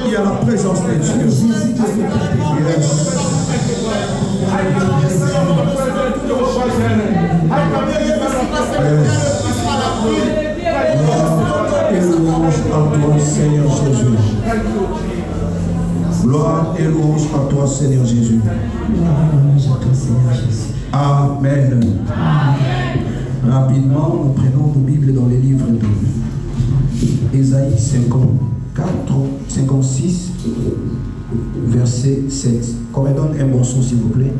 Il y a la présence de Dieu. Gloire et louange à toi, Seigneur Jésus. Amen. Rapidement, nous prenons nos Bibles dans les livres de Ésaïe 56, verset 7. Qu'on me donne un bon son, s'il vous plaît.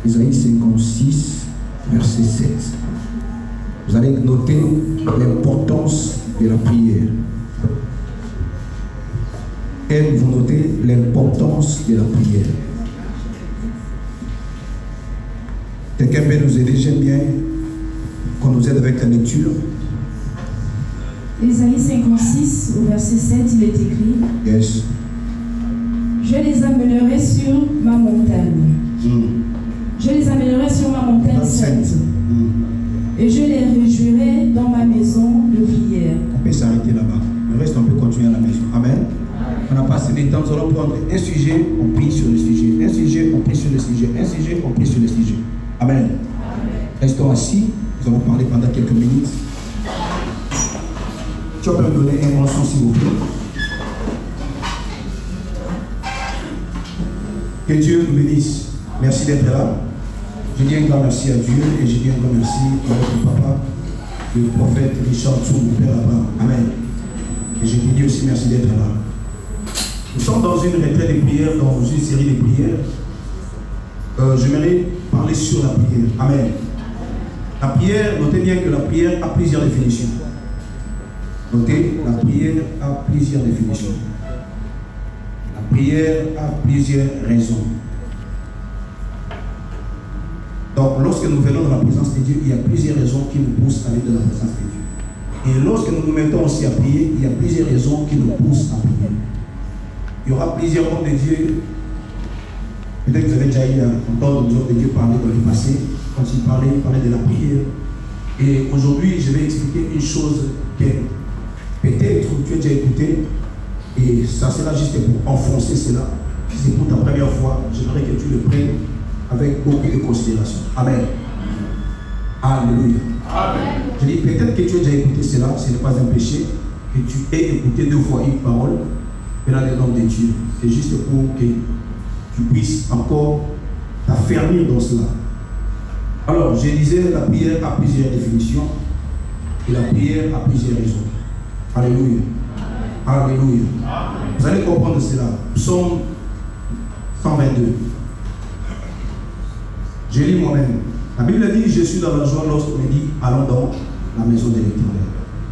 Ésaïe 56, verset 7. Vous allez noter l'importance de la prière. Et vous notez l'importance de la prière. Quelqu'un peut nous aider? J'aime bien qu'on nous aide avec la lecture. Ésaïe 56, au verset 7, il est écrit: Yes. Je les amènerai sur ma montagne. Je les amènerai sur ma montagne sainte. Et je les réjouirai dans ma maison de prière. On peut s'arrêter là-bas. Le reste, on peut continuer à la maison. Amen. On n'a pas assez de temps. Nous allons prendre un sujet, on prie sur le sujet. Un sujet, on prie sur le sujet. Un sujet, on prie sur le sujet. Amen. Restons assis. Nous allons parler pendant quelques minutes. Tu peux me donner un bon son, s'il vous plaît. Que Dieu nous bénisse. Merci d'être là. Je dis un grand merci à Dieu et je dis un grand merci à notre papa, le prophète Richard Tsou, mon père Abraham. Amen. Et je lui dis aussi merci d'être là. Nous sommes dans une retraite de prière, dans une série de prières. J'aimerais parler sur la prière. Amen. La prière, notez bien que la prière a plusieurs définitions. Notez, la prière a plusieurs définitions. La prière a plusieurs raisons. Donc, lorsque nous venons dans la présence de Dieu, il y a plusieurs raisons qui nous poussent à aller dans la présence de Dieu. Et lorsque nous nous mettons aussi à prier, il y a plusieurs raisons qui nous poussent à prier. Il y aura plusieurs hommes de Dieu. Peut-être que vous avez déjà eu entendre des hommes de Dieu parler dans le passé, quand ils parlaient de la prière. Et aujourd'hui, je vais expliquer une chose que peut-être tu as déjà écouté, et ça sera juste pour enfoncer cela. Si c'est pour ta première fois, j'aimerais que tu le prennes avec beaucoup de considération. Amen. Alléluia. Amen. Je dis peut-être que tu as déjà écouté cela, ce n'est pas un péché, que tu aies écouté 2 fois une parole venant des noms de Dieu. C'est juste pour que tu puisses encore t'affermir dans cela. Alors, je disais, la prière a plusieurs définitions et la prière a plusieurs raisons. Alléluia. Alléluia. Vous allez comprendre cela. Psaume 122. Je lis moi-même. La Bible dit: je suis dans la joie lorsqu'on me dit allons dans la maison de l'Éternel.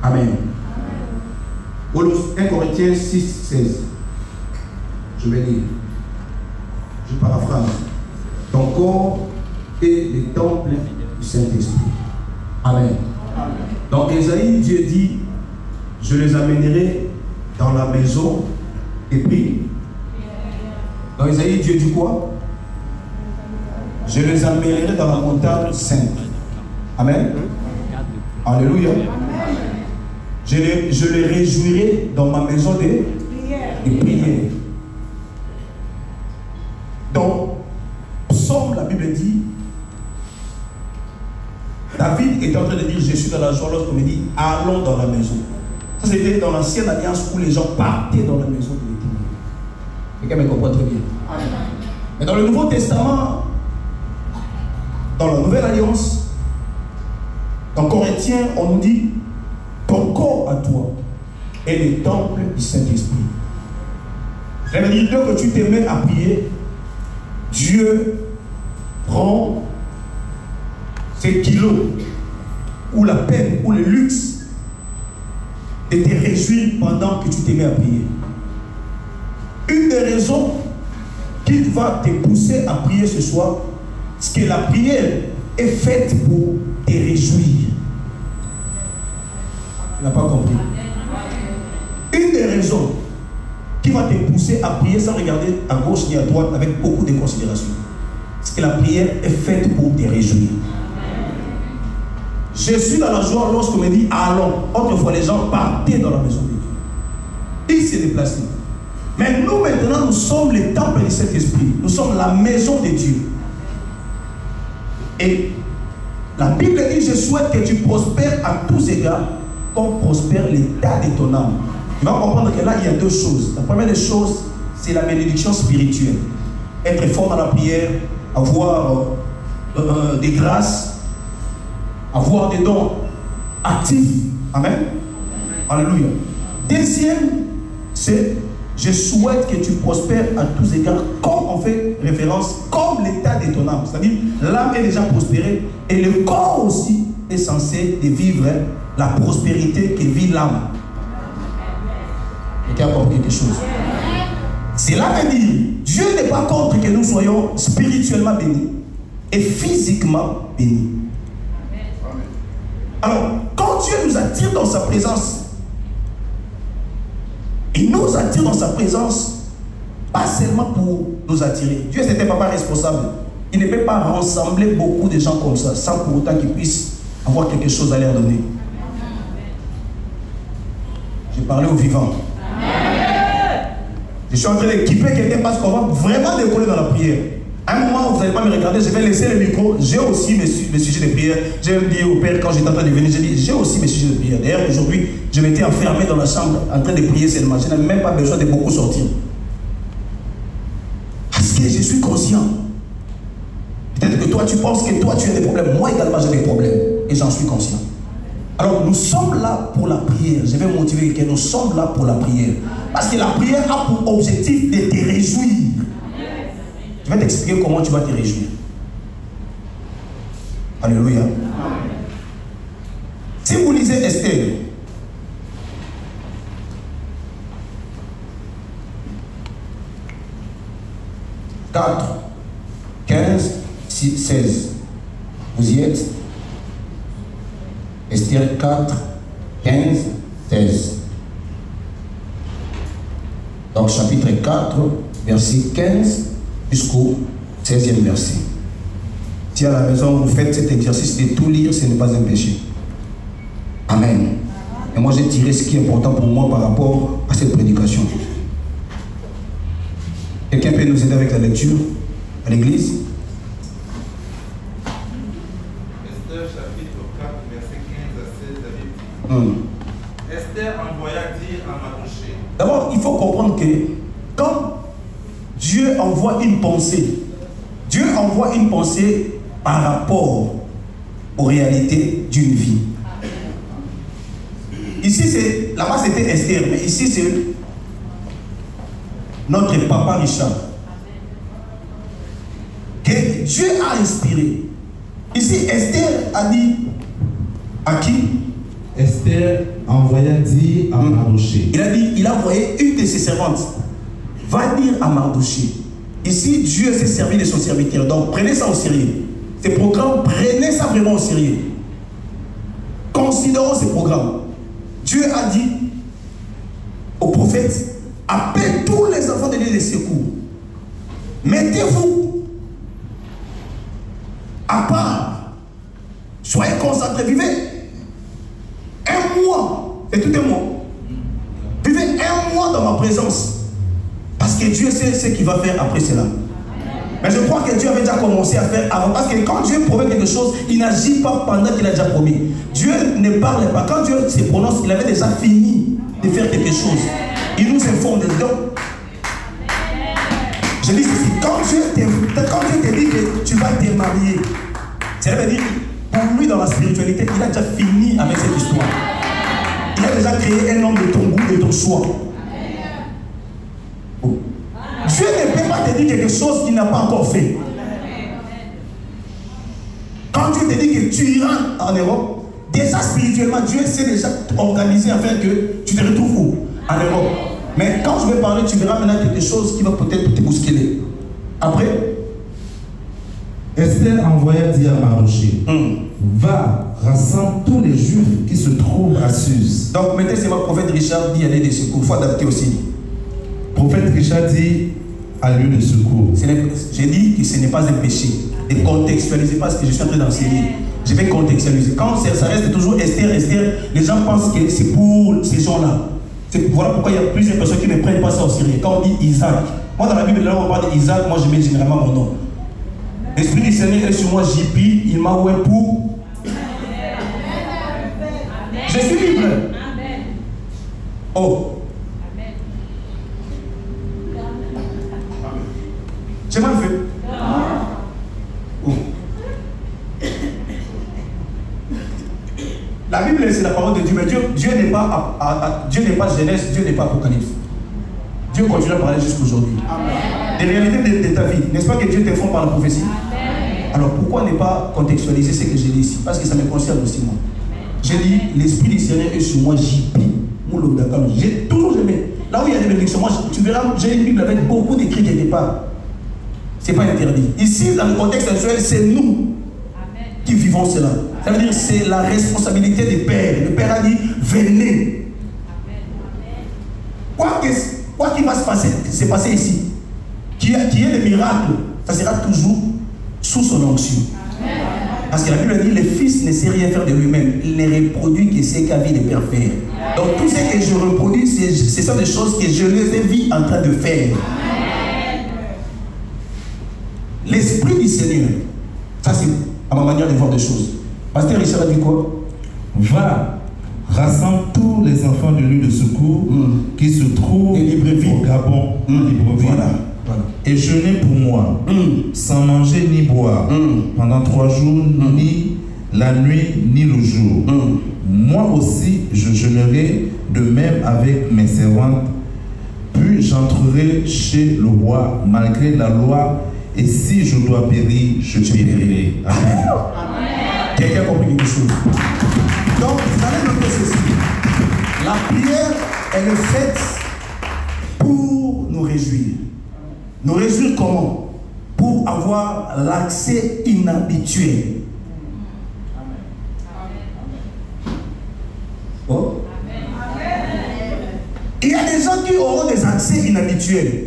Amen. 1 Corinthiens 6, 16. Je vais lire. Je paraphrase. Ton corps est le temple du Saint-Esprit. Amen. Dans Ésaïe, Dieu dit: je les amènerai dans la maison et puis. Dans Ésaïe, Dieu dit quoi? Je les amènerai dans la montagne sainte. Amen. Alléluia. Je les réjouirai dans ma maison de prière. Dans Psaume, la Bible dit, David est en train de dire: je suis dans la joie lorsqu'on me dit allons dans la maison. Ça, c'était dans l'ancienne alliance où les gens partaient dans la maison de l'Éternel. Quelqu'un me comprend très bien. Mais dans le Nouveau Testament, dans la Nouvelle Alliance, dans Corinthiens, on nous dit: ton corps à toi est le temple du Saint-Esprit. Ça veut dire que tu te mets à prier, Dieu prend ces kilos ou la peine ou le luxe de te réjouir pendant que tu te mets à prier. Une des raisons qui va te pousser à prier ce soir, c'est que la prière est faite pour te réjouir. Tu n'as pas compris? Une des raisons qui va te pousser à prier sans regarder à gauche ni à droite avec beaucoup de considération, c'est que la prière est faite pour te réjouir. Je suis dans la joie lorsqu'on me dit allons. Autrefois, les gens partaient dans la maison de Dieu. s'est déplacé. Mais nous maintenant, nous sommes le temple du Saint-Esprit. Nous sommes la maison de Dieu. Et la Bible dit, je souhaite que tu prospères à tous égards, comme prospère l'état de ton âme. Tu vas comprendre que là, il y a deux choses. La première des choses, c'est la bénédiction spirituelle. Être fort dans la prière, avoir des grâces, avoir des dons actifs. Amen. Alléluia. Deuxième, c'est je souhaite que tu prospères à tous égards, comme on fait référence, comme l'état de ton âme. C'est-à-dire, l'âme est déjà prospérée et le corps aussi est censé de vivre la prospérité que vit l'âme. Quelqu'un a compris quelque chose? Cela veut dire, Dieu n'est pas contre que nous soyons spirituellement bénis et physiquement bénis. Alors, quand Dieu nous attire dans sa présence, il nous attire dans sa présence, pas seulement pour nous attirer. Dieu, c'était pas responsable. Il ne peut pas rassembler beaucoup de gens comme ça, sans pour autant qu'ils puissent avoir quelque chose à leur donner. J'ai parlé aux vivants. Je suis en train d'équiper quelqu'un parce qu'on va vraiment décoller dans la prière. À un moment, vous n'allez pas me regarder, je vais laisser le micro. J'ai aussi mes sujets de prière. J'ai dit au Père, quand j'étais en train de venir, j'ai dit, j'ai aussi mes sujets de prière. D'ailleurs, aujourd'hui, je m'étais enfermé dans la chambre en train de prier seulement. Je n'avais même pas besoin de beaucoup sortir. Parce que je suis conscient. Peut-être que toi, tu penses que toi, tu as des problèmes. Moi également, j'ai des problèmes. Et j'en suis conscient. Alors, nous sommes là pour la prière. Je vais motiver que nous sommes là pour la prière. Parce que la prière a pour objectif de te réjouir. Je vais t'expliquer comment tu vas te réjouir. Alléluia. Si vous lisez Esther, « 4, 15, 16. Vous y êtes? Esther 4, 15, 16. Donc chapitre 4, verset 15 jusqu'au 16e verset. Si à la maison vous faites cet exercice de tout lire, ce n'est pas un péché. Amen. Et moi j'ai tiré ce qui est important pour moi par rapport à cette prédication. Quelqu'un peut nous aider avec la lecture à l'église? Esther chapitre 4, verset 15 à 16, Esther envoya dire à Mardochée. D'abord, il faut comprendre que quand Dieu envoie une pensée par rapport aux réalités d'une vie. Ici, c'est là-bas c'était Esther, mais ici c'est notre papa Richard. Que Dieu a inspiré. Ici, Esther a dit à qui? Esther envoya dire à Mardochée. Il a envoyé une de ses servantes. Va dire à Mardochée. Ici, Dieu s'est servi de son serviteur. Donc, prenez ça au sérieux. Ces programmes, prenez ça vraiment au sérieux. Considérons ces programmes. Dieu a dit au prophète, appelle tous les enfants de l'île de secours. Mettez-vous à part. Soyez concentrés. Vivez un mois. C'est tout un mois. Vivez un mois dans ma présence. Parce que Dieu sait ce qu'il va faire après cela. Mais je crois que Dieu avait déjà commencé à faire avant. Parce que quand Dieu promet quelque chose, il n'agit pas pendant qu'il a déjà promis. Dieu ne parle pas. Quand Dieu se prononce, il avait déjà fini de faire quelque chose. Il nous informe dedans. Je dis ceci, quand Dieu te dit que tu vas te marier, ça veut dire, pour lui dans la spiritualité, il a déjà fini avec cette histoire. Il a déjà créé un homme de ton goût, de ton choix. Dieu ne peut pas te dire quelque chose qu'il n'a pas encore fait. Quand Dieu te dit que tu iras en Europe, déjà spirituellement, Dieu s'est déjà organisé afin que tu te retrouves où? En Europe. Mais quand je vais parler, tu verras maintenant quelque chose qui va peut-être te bousculer. Après, Esther envoya dire à Mardochée, va, rassemble tous les Juifs qui se trouvent à Suse. Donc maintenant, c'est mon prophète Richard dit aller des secours. Il faut adapter aussi. Prophète Richard dit à lieu de secours. J'ai dit que ce n'est pas un péché. Ne contextualisez pas ce que je suis en train d'enseigner. Je vais contextualiser. Quand ça reste toujours Esther, les gens pensent que c'est pour ces gens-là. Voilà pourquoi il y a plusieurs personnes qui ne prennent pas ça au sérieux. Quand on dit Isaac, moi dans la Bible, là on parle d'Isaac, moi je mets généralement mon nom. L'Esprit du Seigneur est sur moi, j'y prie, il m'a oué pour. Je suis libre. Oh. J'ai mal fait. Oh. La Bible, c'est la parole de Dieu, mais Dieu n'est pas Genèse, Dieu n'est pas Apocalypse. Dieu continue à parler jusqu'aujourd'hui. Des réalités de ta vie, n'est-ce pas que Dieu t'informe par la prophétie? Alors pourquoi ne pas contextualiser ce que j'ai dit ici? Parce que ça me concerne aussi moi. J'ai dit, l'Esprit du Seigneur est sur moi, j'y prie. J'ai toujours aimé. Là où il y a des bénédictions, moi, tu verras, j'ai une Bible avec beaucoup d'écrits quelque part. Ce n'est pas interdit. Ici, dans le contexte actuel, c'est nous qui vivons cela. Ça veut dire que c'est la responsabilité des pères. Le Père a dit, venez. Quoi qu'il va se passer ici, qui est le miracle, ça sera toujours sous son onction. Parce que la Bible dit, le Fils ne sait rien faire de lui-même. Il ne reproduit que ce qu'a vu le Père faire. Donc tout ce que je reproduis, ce sont des choses que je les ai vues en train de faire. L'Esprit du Seigneur, ça c'est à ma manière de voir des choses. Pasteur Richard a dit quoi? Va, rassemble tous les enfants de l'île de secours qui se trouvent au Gabon, voilà. Et jeûnez pour moi, sans manger ni boire, pendant 3 jours, ni la nuit, ni le jour. Moi aussi, je jeûnerai de même avec mes servantes, puis j'entrerai chez le roi, malgré la loi, et si je dois périr, je périrai. Amen. Quelqu'un a compris quelque chose? Donc, vous allez noter ceci. La prière, elle est faite pour nous réjouir. Nous réjouir comment? Pour avoir l'accès inhabituel. Oh. Il y a des gens qui auront des accès inhabituels.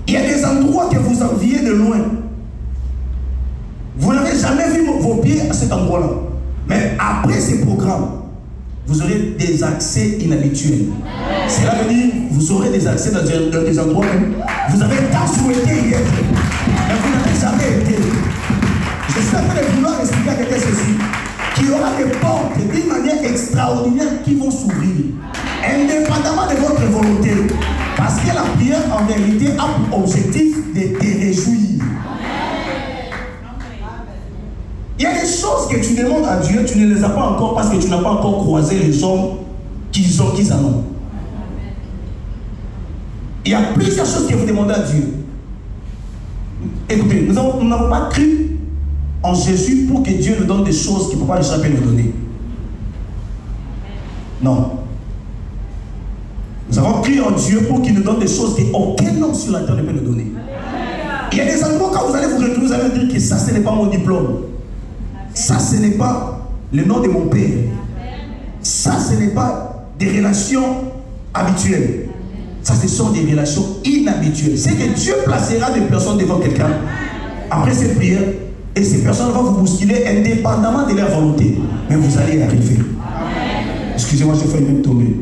Il y a des endroits que vous enviez de loin. Vous n'avez jamais vu vos pieds à cet endroit-là. Mais après ces programmes, vous aurez des accès inhabituels. Cela veut dire que vous aurez des accès dans des endroits où vous avez tant souhaité y être, mais vous n'avez jamais été. Je suis en train de vouloir expliquer à quelqu'un ceci, qu'il y aura des portes d'une manière extraordinaire qui vont s'ouvrir, indépendamment de votre volonté. Parce que la prière, en vérité, a pour objectif de te réjouir. Il y a des choses que tu demandes à Dieu, tu ne les as pas encore parce que tu n'as pas encore croisé les hommes qu'ils en ont. Il y a plusieurs choses que vous demandez à Dieu. Écoutez, nous n'avons pas cru en Jésus pour que Dieu nous donne des choses qu'il ne peut pas échapper à nous donner. Non. Nous avons cru en Dieu pour qu'il nous donne des choses qu'aucun homme sur la terre ne peut nous donner. Il y a des endroits quand vous allez vous retrouver, vous allez dire que ça, ce n'est pas mon diplôme. Ça, ce n'est pas le nom de mon père. Ça, ce n'est pas des relations habituelles. Ça, ce sont des relations inhabituelles. C'est que Dieu placera des personnes devant quelqu'un après cette prière et ces personnes vont vous bousculer indépendamment de leur volonté. Mais vous allez y arriver. Excusez-moi, j'ai failli même tomber.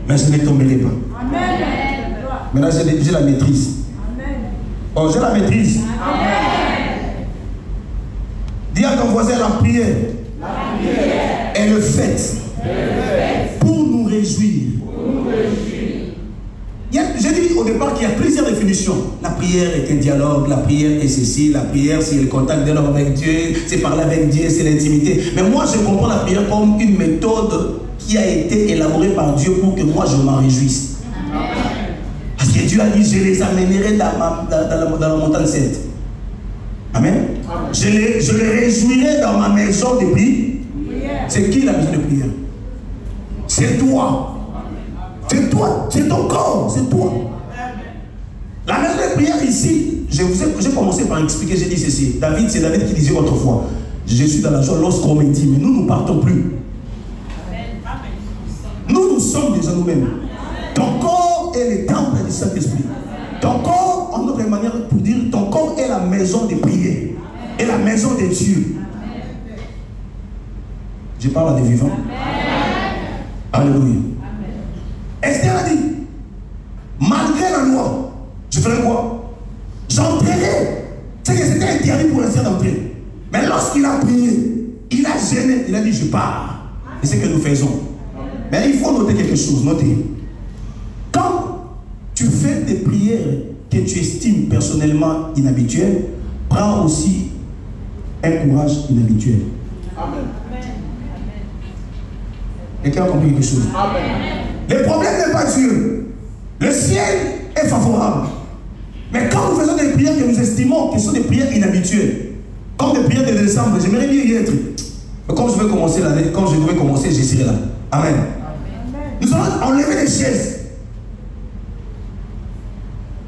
Mais je ne tomberai pas. Maintenant, j'ai la maîtrise. Oh, j'ai la maîtrise. Dis à ton voisin, la prière est le fait pour nous réjouir. J'ai dit au départ qu'il y a plusieurs définitions. La prière est un dialogue, la prière est ceci, la prière c'est le contact de l'homme avec Dieu, c'est parler avec Dieu, c'est l'intimité. Mais moi je comprends la prière comme une méthode qui a été élaborée par Dieu pour que moi je m'en réjouisse. Parce que Dieu a dit, je les amènerai dans la montagne sainte. Amen. Je les réjouirai dans ma maison de prière. C'est qui la maison de prière? C'est toi. C'est toi, c'est ton corps, c'est toi. La maison de prière ici, j'ai commencé par expliquer, j'ai dit ceci. David, c'est David qui disait autrefois, je suis dans la joie lorsqu'on me dit, mais nous ne partons plus. Nous sommes déjà nous-mêmes. Ton corps est le temple du Saint-Esprit. Ton corps, en autre manière pour dire, ton corps est la maison de prière. Et la maison de Dieu. Je parle à des vivants. Alléluia. Esther a dit, malgré la loi, je ferai quoi? J'entrerai. C'est que c'était interdit pour Esther d'entrer. Mais lorsqu'il a prié, il a gêné, il a dit, je pars. Et c'est ce que nous faisons. Mais il faut noter quelque chose, notez. Quand tu fais des prières que tu estimes personnellement inhabituelles, prends aussi un courage inhabituel. Amen. Quelqu'un a compris quelque chose? Amen. Le problème n'est pas Dieu. Le ciel est favorable. Mais quand nous faisons des prières que nous estimons que ce sont des prières inhabituelles, comme des prières de décembre, j'aimerais bien y être. Mais quand je vais commencer l'année, quand je devais commencer, je serai là. Amen. Nous allons enlever les chaises.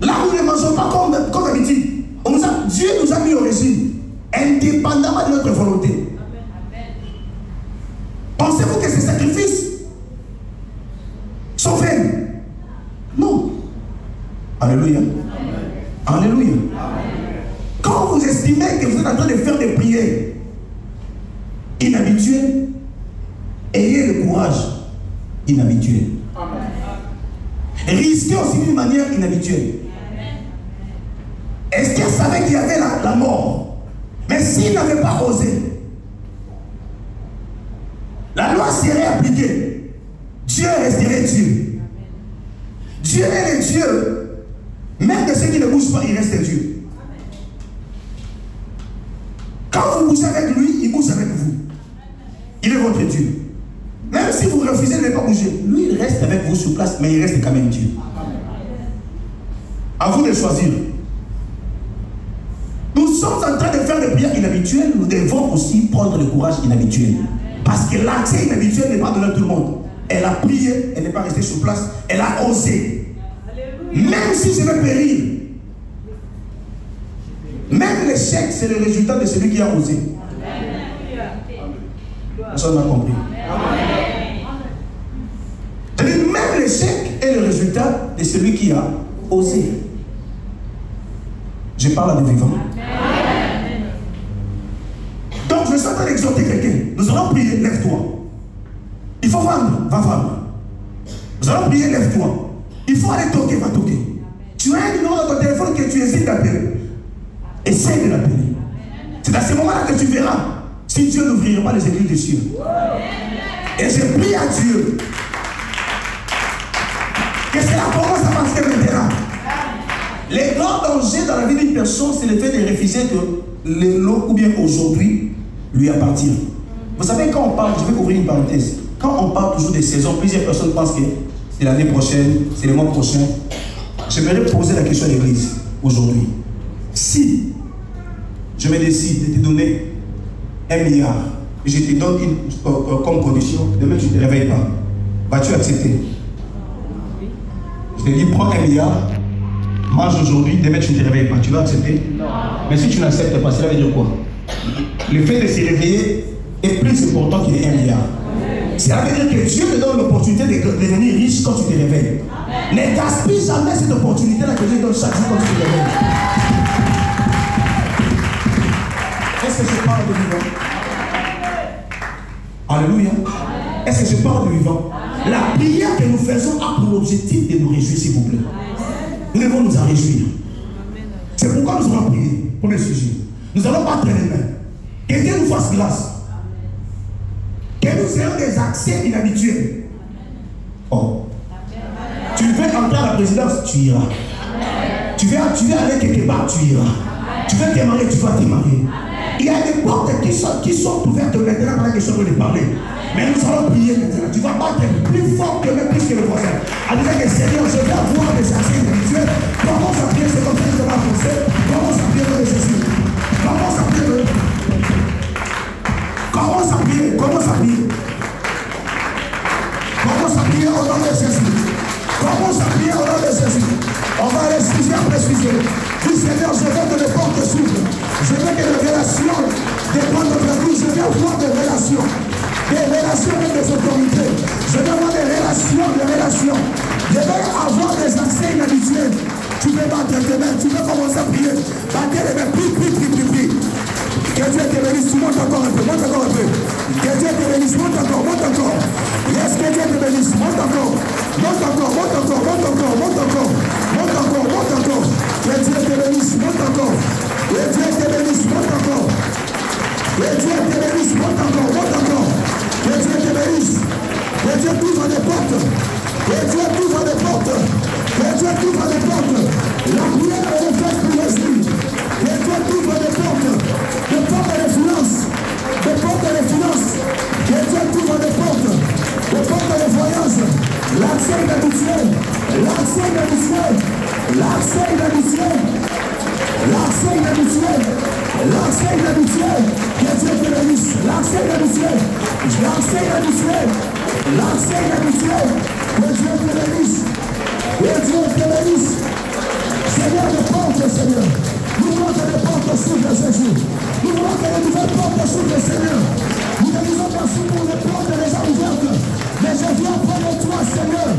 Là, nous ne mangeons pas comme d'habitude. Dieu nous a mis au régime, indépendamment de notre volonté. Pensez-vous que ces sacrifices sont vains? Non. Alléluia. Alléluia. Quand vous estimez que vous êtes en train de faire des prières inhabituelles, ayez le courage inhabituel. Risquez aussi d'une manière inhabituelle. Esther savait qu'il y avait la mort. Mais s'il n'avait pas osé, la loi serait appliquée. Dieu resterait Dieu. Dieu est le Dieu. Même de ceux qui ne bougent pas, il reste Dieu. Quand vous bougez avec lui, il bouge avec vous. Il est votre Dieu. Même si vous refusez de ne pas bouger, lui il reste avec vous sur place, mais il reste quand même Dieu. À vous de choisir. Nous sommes en train de faire des prières inhabituelles, nous devons aussi prendre le courage inhabituel. Parce que l'accès inhabituel n'est pas donné à tout le monde. Elle a prié, elle n'est pas restée sur place, elle a osé. Même si je vais périr, même l'échec, c'est le résultat de celui qui a osé. Personne n'a compris. Même l'échec est le résultat de celui qui a osé. Je parle à des vivants. Donc je suis en train d'exhorter quelqu'un. Nous allons prier, lève-toi. Il faut vendre, va vendre. Nous allons prier, lève-toi. Il faut aller toquer, va toquer. Tu as un numéro dans ton téléphone que tu hésites d'appeler. Essaye de l'appeler. C'est dans ce moment-là que tu verras si Dieu n'ouvrira pas les églises des cieux. Et je prie à Dieu que cela commence à partir maintenant. Les grands dangers dans la vie d'une personne, c'est le fait de refuser que le lot ou bien aujourd'hui lui appartient. Vous savez, quand on parle, je vais ouvrir une parenthèse, quand on parle toujours des saisons, plusieurs personnes pensent que c'est l'année prochaine, c'est le mois prochain. J'aimerais poser la question à l'église aujourd'hui. Si je me décide de te donner 1 milliard et je te donne comme condition, demain tu ne te réveilles pas, vas-tu accepter? Je te dis, prends 1 milliard, mange aujourd'hui, demain tu ne te réveilles pas, tu vas accepter? Non. Mais si tu n'acceptes pas, cela veut dire quoi? Le fait de se réveiller est plus important qu'il y ait 1 milliard. Cela veut dire que Dieu te donne l'opportunité de devenir riche quand tu te réveilles. Ne gaspille jamais cette opportunité-là que Dieu donne chaque jour quand tu te réveilles. Est-ce que je parle de vivant? Alléluia. Est-ce que je parle de vivant? La prière que nous faisons a pour objectif de nous réjouir, s'il vous plaît. Nous devons nous en réjouir. C'est pourquoi nous allons prier. Premier sujet. Nous allons battre les mains. Que Dieu nous fasse grâce. Que nous ayons des accès inhabituels. Oh. Tu veux entrer à la présidence, tu iras. Tu veux aller quelque part, tu iras. Tu veux te marier, tu vas te marier. Il y a des portes qui sont ouvertes maintenant pendant que je suis en train de parler. Mais nous allons prier maintenant. Tu vas battre plus fort que même plus que le voisin. En disant que Seigneur, je vais avoir des accès inhabituels. Commence à prier, c'est comme ça que je vais avancer. Commence à prier de Jésus. Commence à prier. Commence à prier. Commence à prier. Commence à prier au nom de Jésus. Commence à prier au nom de Jésus. On va aller sujet après sujet. Dis Seigneur, je veux que les portes s'ouvrent. Je veux que les relations dépendent de ta vie. Je veux avoir des relations. Des relations avec des autorités. Je veux avoir des relations. Je veux avoir des accès inhabituels. Tu veux battre tes mains, tu veux commencer à prier. Battez les mains, prie. Que Dieu te bénisse, tu montes encore un peu, monte encore un peu. Que Dieu te bénisse, monte encore. Yes, que Dieu te bénisse, monte encore. L'accès inhabituel. L'accès inhabituel. Que Dieu te bénisse. Que Dieu te bénisse. Seigneur, des portes, Seigneur. Nous voulons que les portes s'ouvrent, Jésus. Nous voulons que les nouvelles portes s'ouvrent, Seigneur. Nous ne disons pas pour les portes déjà ouvertes. Mais je viens près de toi, Seigneur.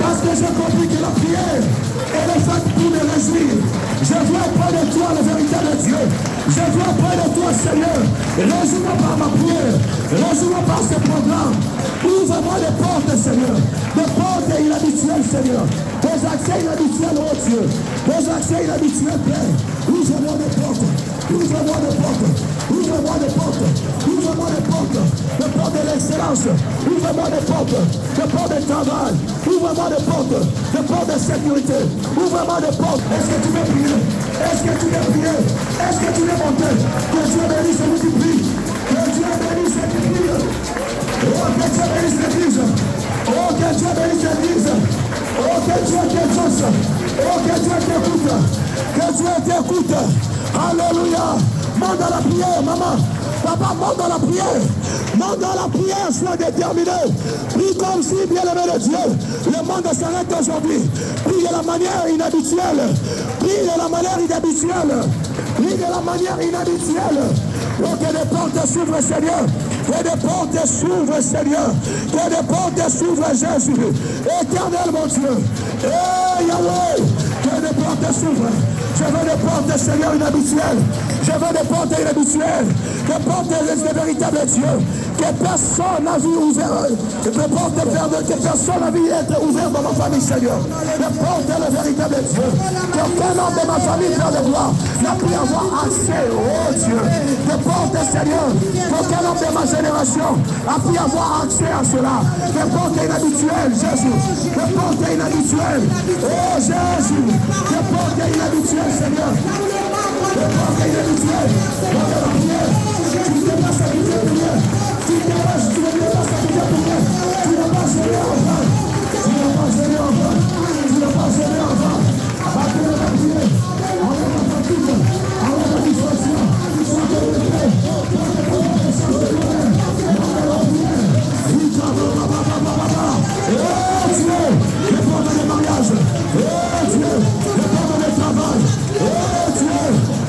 Parce que j'ai compris que la prière est le fait pour me réjouir. Je viens près de toi, le véritable Dieu. Je viens près de toi, Seigneur. Réjouis-moi par ma prière. Réjouis-moi par ce programme. Ouvre-moi les portes, Seigneur. Des portes inhabituelles, Seigneur. Des accès inhabituels, oh Dieu. Des accès inhabituels, Père. Ouvre-moi des portes. Ouvre-moi des portes. Ouvre-moi des portes. Ouvre-moi des portes. Des portes de l'excellence. Ouvre-moi des portes. Des portes de travail. Ouvre-moi des portes. Des portes de sécurité. Ouvre-moi des portes. Est-ce que tu veux prier? Est-ce que tu veux prier? Est-ce que tu veux monter? Que Dieu bénisse celui qui prie. Que Dieu bénisse celui qui prie. Oh, que Dieu bénisse l'église. Oh, que Dieu bénisse l'église. Oh, que Dieu t'exauce. Oh, que Dieu t'écoute. Que Dieu t'écoute. Alléluia. Monte dans la prière, maman. Papa, monte dans la prière. Monte dans la prière, sois déterminé. Prie comme si, bien-aimé de Dieu, le monde s'arrête aujourd'hui. Prie de la manière inhabituelle. Prie de la manière inhabituelle. Prie de la manière inhabituelle. Oh, que des portes s'ouvrent, Seigneur. Que des portes s'ouvrent, Seigneur. Que des portes s'ouvrent, Jésus. Éternel, mon Dieu. Eh, Yahweh. Que des portes s'ouvrent. Je veux des portes, Seigneur, inhabituelles. Je veux des portes inhabituelles. Des portes de véritable Dieu. Que personne n'a vu ouvert. Des portes que personne n'a vu être ouvert dans ma famille, Seigneur. Des portes de véritable Dieu. Qu'aucun homme de ma famille, Père de gloire, n'a pu avoir accès, oh Dieu. Des portes, Seigneur. Qu'aucun homme de ma génération a pu avoir accès à cela. Des portes inhabituelles, Jésus. Des portes inhabituelles. Oh Jésus. Des portes inhabituelles, Seigneur. Des portes inhabituelles. Dans la prière. Tu ne peux pas s'habituer à prier. Tu ne peux pas s'habituer à prier. Tu n'as pas géré en vain. Tu n'as pas géré en vain. Tu n'as pas géré en vain. Après la prière. Enlève la fatigue. Enlève la distraction. Sois délivré. Sois délivré. Dans la prière. Oh Dieu. Les portes de mariage. Oh Dieu. Les portes de travail. Oh Dieu.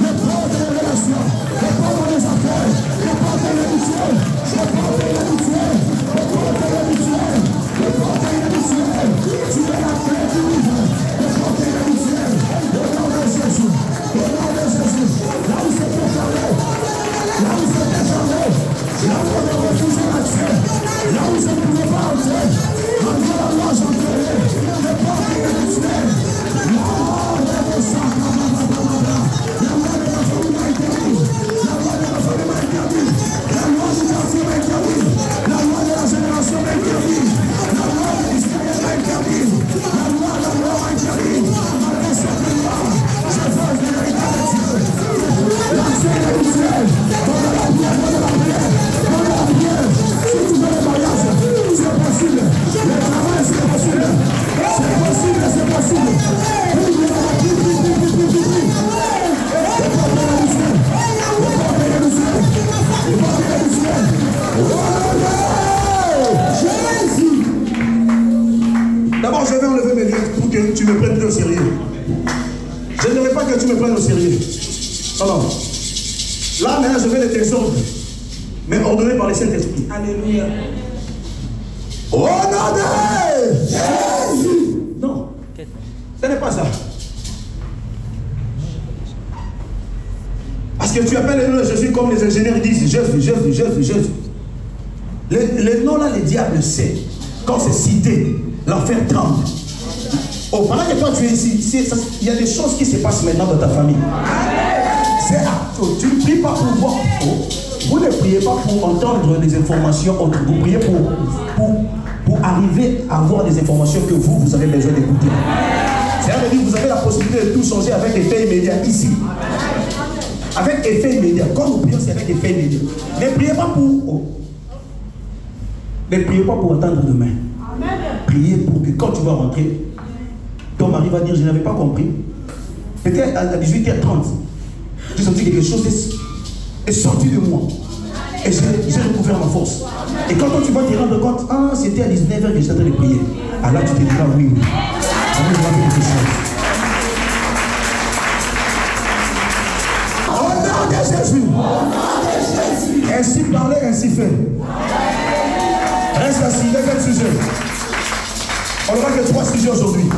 Les portes de relations. Les portes des affaires. Les portes inhabituelles. Les portes inhabituelles. Les portes inhabituelles. Les portes inhabituelles. Tu es la clé du livre. Les portes inhabituelles. Au nom de Jésus. Au nom de Jésus. Là où c'était fermé. Là où c'était fermé. Là où on a refusé l'accès. Là où je ne pouvais pas entrer. Malgré la loi, j'entrerai. Les portes inhabituelles. La loi de ma famille m'a interdit. La loi de ma famille m'a interdit. La loi du quartier m'a interdit. La loi de la génération m'a interdit. La loi de l'Israël m'a interdit. La loi m'a interdit. Malgré cette loi, je veux le véritable Dieu. L'accès inhabituel. Dans la prière, dans la prière, dans la prière. Si tu veux le mariage, c'est possible. Le travail, c'est possible. C'est possible, c'est possible. D'abord, je vais enlever mes lunettes pour que tu me prennes plus au sérieux. Je ne veux pas que tu me prennes au sérieux. Alors, là, maintenant, je vais les t'exhorter, mais ordonné par le Saint-Esprit. Alléluia. Au nom de Jésus. Non, ce n'est pas ça. Parce que tu appelles le nom de Jésus comme les ingénieurs disent Jésus, Jésus, Jésus, Jésus. Le nom là, le diable sait. Quand c'est cité, l'enfer tremble. Oh, pendant que toi tu es ici, il y a des choses qui se passent maintenant dans ta famille. Tu ne pries pas pour voir. Vous ne priez pas pour entendre des informations autres. Vous priez pour arriver à avoir des informations que vous avez besoin d'écouter. C'est-à-dire que vous avez la possibilité de tout changer avec effet immédiat ici. Avec effet immédiat. Quand nous prions, c'est avec effet immédiat. Ne priez pas pour... Ne priez pas pour entendre demain. Priez pour que quand tu vas rentrer, ton mari va dire, je n'avais pas compris. Peut-être à 18h30, j'ai senti quelque chose est sorti de moi. Et j'ai recouvert ma force. Et quand tu vas te rendre compte, ah, c'était à 19h que j'étais en train de prier. Alors tu te diras oui. On va faire quelque chose. Au nom de Jésus. Ainsi parler, ainsi faire. Reste assis, il y a quel sujet? On n'aura que 3 sujets aujourd'hui.